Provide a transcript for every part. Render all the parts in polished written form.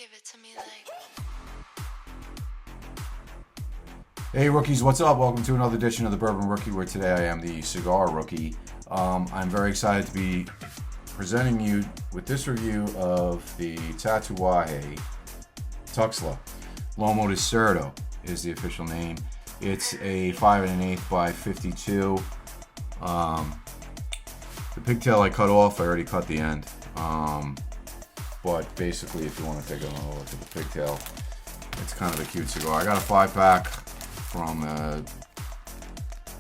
Give it to me like. Hey rookies, what's up? Welcome to another edition of the Bourbon Rookie, where today I am the cigar rookie. I'm very excited to be presenting you with this review of the Tatuaje Tuxla. Lomo de Cerdo is the official name. It's a 5 1/8 by 52. The pigtail I cut off, I already cut the end. But basically, if you want to take a look at the pigtail, it's kind of a cute cigar. I got a 5-pack from a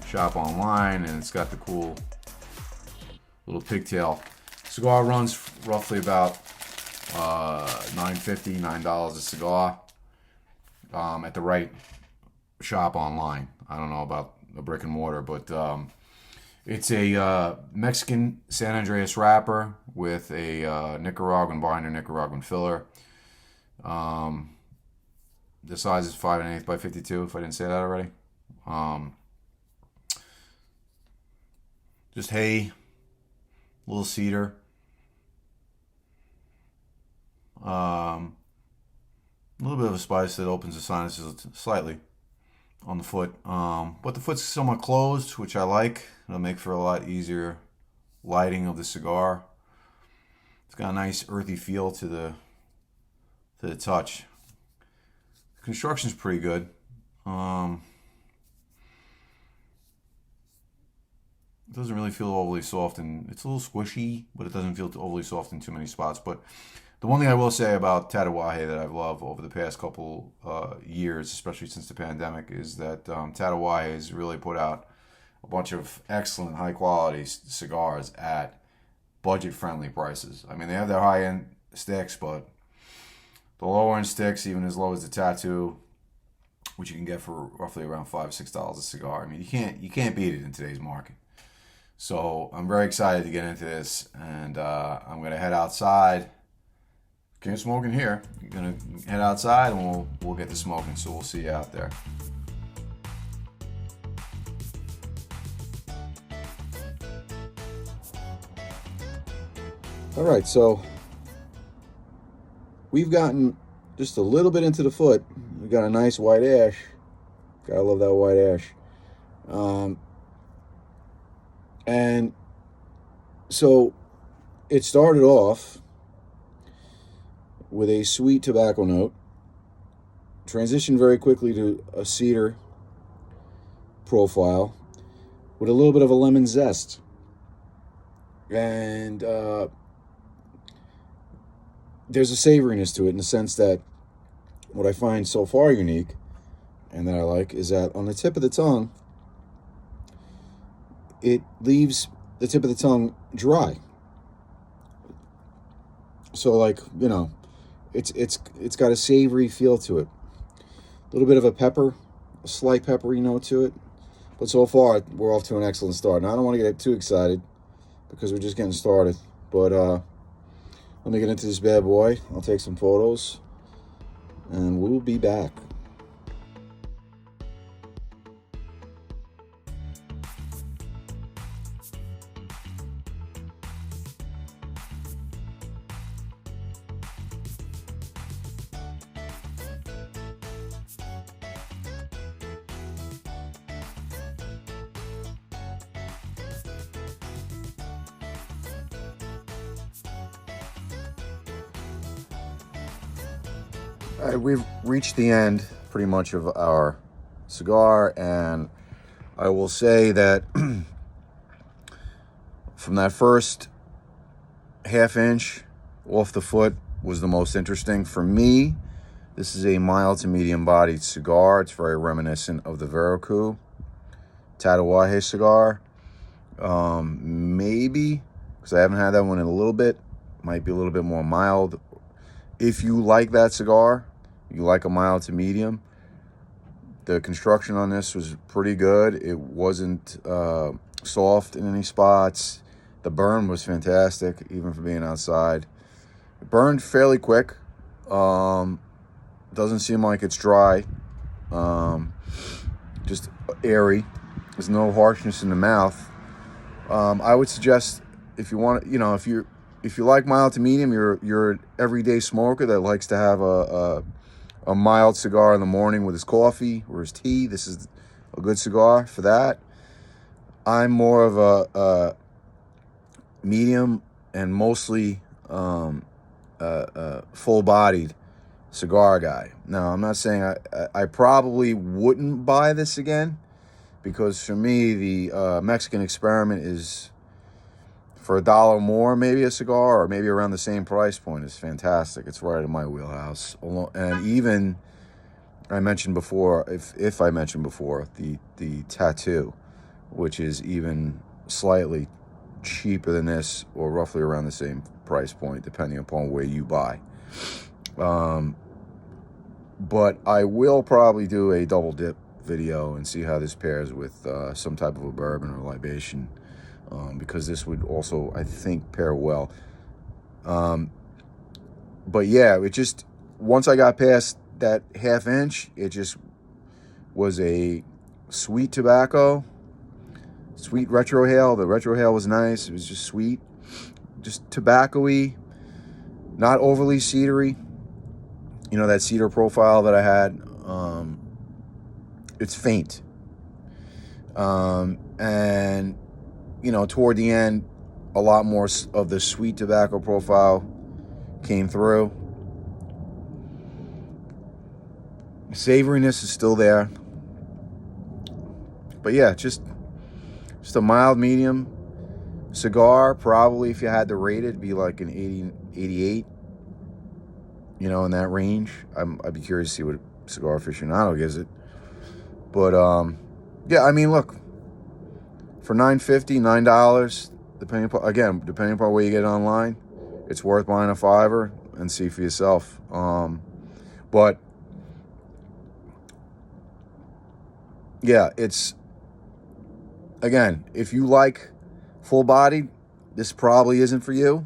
shop online, and it's got the cool little pigtail. Cigar runs roughly about $9 a cigar at the right shop online. I don't know about a brick and mortar, but it's a Mexican San Andreas wrapper with a Nicaraguan binder, Nicaraguan filler. The size is 5 1/8 by 52, if I didn't say that already. Just hay, little cedar. A little bit of a spice that opens the sinuses slightly on the foot. But the foot's somewhat closed, which I like. It'll make for a lot easier lighting of the cigar. It's got a nice earthy feel to the touch. The construction's pretty good. It doesn't really feel overly soft, and it's a little squishy, but it doesn't feel overly soft in too many spots. But the one thing I will say about Tatuaje that I've loved over the past couple years, especially since the pandemic, is that Tatuaje has really put out a bunch of excellent, high-quality cigars at budget-friendly prices. I mean, they have their high-end sticks, but the lower-end sticks, even as low as the Tattoo, which you can get for roughly around $5-6 a cigar. I mean, you can't beat it in today's market. So I'm very excited to get into this, and I'm going to head outside. Can't smoke in here. I'm going to head outside, and we'll get to smoking, so we'll see you out there. All right, so we've gotten just a little bit into the foot. We've got a nice white ash. Gotta love that white ash. And so it started off with a sweet tobacco note, transitioned very quickly to a cedar profile with a little bit of a lemon zest. And there's a savoriness to it in the sense that what I find so far unique and that I like is that on the tip of the tongue, it leaves the tip of the tongue dry. So, like, you know, it's got a savory feel to it. A little bit of a pepper, a slight peppery note to it. But so far, we're off to an excellent start. Now, I don't want to get too excited because we're just getting started. But let me get into this bad boy. I'll take some photos, and we'll be back. All right, we've reached the end pretty much of our cigar, and I will say that from that first half inch off the foot was the most interesting for me. This is a mild to medium bodied cigar. It's very reminiscent of the Veracruz Tatuaje cigar. Maybe, because I haven't had that one in a little bit, might be a little bit more mild. If you like that cigar, you like a mild to medium, the construction on this was pretty good. It wasn't soft in any spots. The burn was fantastic, even for being outside. It burned fairly quick. Doesn't seem like it's dry. Just airy. There's no harshness in the mouth. I would suggest if you want, if you're if you like mild to medium, you're an everyday smoker that likes to have a mild cigar in the morning with his coffee or his tea. This is a good cigar for that. I'm more of a medium and mostly full-bodied cigar guy. Now, I'm not saying I probably wouldn't buy this again, because for me, the Mexican Experiment is, for $1 more, maybe a cigar, or maybe around the same price point, is fantastic. It's right in my wheelhouse. And even, I mentioned before, if I mentioned before, the Tattoo, which is even slightly cheaper than this, or roughly around the same price point, depending upon where you buy. But I will probably do a double dip video and see how this pairs with some type of a bourbon or libation, because this would also, I think, pair well. But yeah, it just, once I got past that half inch, it just was a sweet tobacco, sweet retrohale. The retrohale was nice. It was just sweet, just tobacco-y, not overly cedary. You know, that cedar profile that I had, it's faint. And, you know, toward the end, a lot more of the sweet tobacco profile came through. Savoriness is still there. But yeah, just a mild medium cigar. Probably, if you had to rate it, it'd be like an 80, 88. You know, in that range. I'd be curious to see what Cigar Aficionado gives it. But yeah, I mean, look, for $9.50, depending upon where you get it online, it's worth buying a $5 and see for yourself. But yeah, it's, again, if you like full bodied, this probably isn't for you.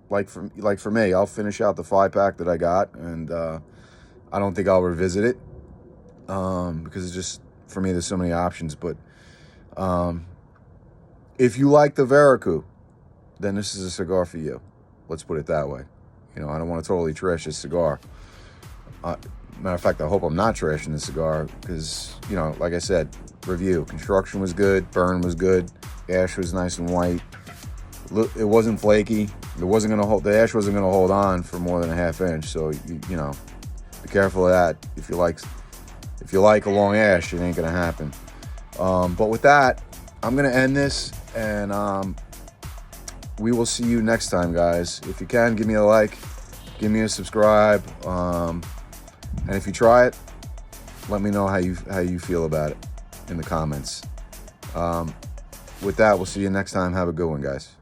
Like for me, I'll finish out the 5-pack that I got, and I don't think I'll revisit it, because it's just, for me, there's so many options. But if you like the Veracruz, then this is a cigar for you. Let's put it that way. You know, I don't want to totally trash this cigar. Matter of fact, I hope I'm not trashing this cigar, because, you know, like I said, review. Construction was good. Burn was good. Ash was nice and white. It wasn't flaky. It wasn't gonna hold. The ash wasn't gonna hold on for more than a half inch. So you know, be careful of that. If you like a long ash, it ain't gonna happen. But with that, I'm gonna end this, and we will see you next time, guys. If you can, give me a like, give me a subscribe, and if you try it, let me know how you feel about it in the comments. With that, we'll see you next time. Have a good one, guys.